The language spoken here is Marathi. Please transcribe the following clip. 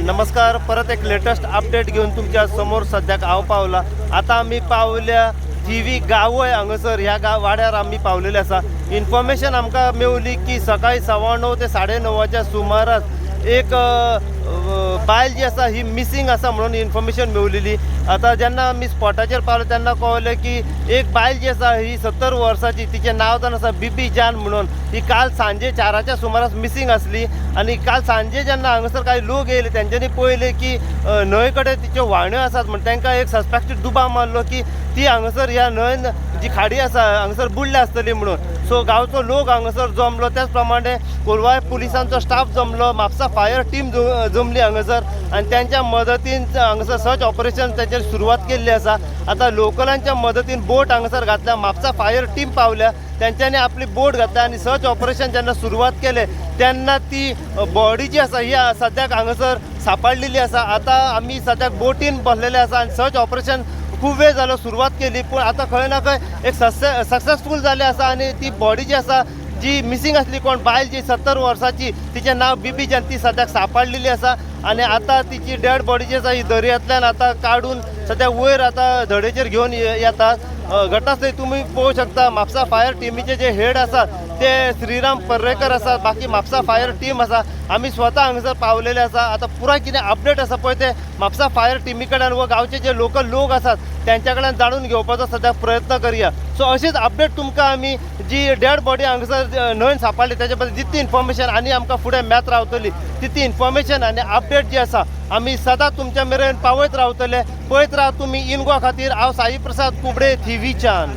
नमस्कार. परत एक लेटेस्ट अपडेट घेऊन तुमच्या समोर सध्याक हांव पावला. आता आम्ही पावल्या जीवी गावय हांगसर ह्या वाड्यार आम्ही पावलेले आसा. इन्फॉर्मेशन आमकां मेवली की सकाळी 9:15 ते 9:30च्या सुमारास एक बायल जी आसा ही मिसिंग आसा म्हणून इन्फॉर्मेशन मेवलेली. आता जेन्ना आमी स्पॉटाचेर पावले तेन्ना कळलें की एक बायल जी आसा ही 70 वर्सांची, तिचें नांव जावन आसा बीबी जान म्हणून. ही काल सांजे 4च्या सुमारास मिसिंग आसली आनी काल सांजे जेन्ना हांगसर काही लोक येयले तेंच्यांनी पळयलें की न्हंय कडेन तिच्यो व्हाण्यो आसात. म्हण तांकां एक सस्पेक्टेड दुबाव मारलो की ती हांगसर ह्या न्हंयन जी खाडी आसा हांगसर बुडली आसतली म्हणून. सो गांवचो लोक हांगसर जमलो. त्याच प्रमाणे कोलवाळे पुलिसांचो स्टाफ जमलो, म्हापसा फायर टीम जमली हांगसर आनी त्यांच्या मदतीन हांगसर सर्च ऑपरेशन ताचेर सुरवात केल्ली आसा. आता लोकलांच्या मदतीन बोट हांगसर घातल्या, म्हापसा फायर टीम पावल्या, त्यांच्यानी आपली बोट घातल्या आनी सर्च ऑपरेशन जेन्ना सुरवात केले तेन्ना ती बॉडी जी आसा ही सद्याक हांगसर सापडलेली आसा. आता आमी सद्याक बोटीन बसलेले आसा आनी सर्च ऑपरेशन खूब वेळ जालो सुरवात केली, पूण आता खंय ना खंय एक सक्सेसफूल जाले आसा. आनी ती बॉडी जी आसा जी मिसिंग आसली कोण बायल जी 70 वर्सांची, तिचें नांव बीबी जान, ती सद्याक सापडलेली आसा. आनी आता तिची डेड बॉडी जी आसा ही दर्यांतल्यान आता काडून सद्याक वयर आता धडेचेर घेवन येतात. घटनास्थळी तुम्ही पळोवंक शकता म्हापसा फायर टिमीचे जे हेड आसात ते श्रीराम पर्रेकर आसात, बाकी म्हापसा फायर टीम आसा. आमी स्वता हांगसर पावलेले आसा. आता पुराय कितें अपडेट आसा पळय ते म्हापसा फायर टिमी कडल्यान व गांवचे जे लोकल लोक आसात त्यांच्या कडल्यान जाणून घेवपाचो सद्याक प्रयत्न करया. सो अशीच अपडेट तुमकां आमी जी डेड बॉडी हांगसर न्हंयन सापडली त्याच्या बद्दल जितली इन्फॉर्मेशन आनी आमकां फुडें मेळत रावतली तितली इन्फॉर्मेशन आनी अपडेट जी आसा आमी सदांच तुमच्या मेरेन पावयत रावतले. पळयत राव तुमी इन गोवा खातीर. हांव साई प्रसाद कुबडे, थिवीच्यान.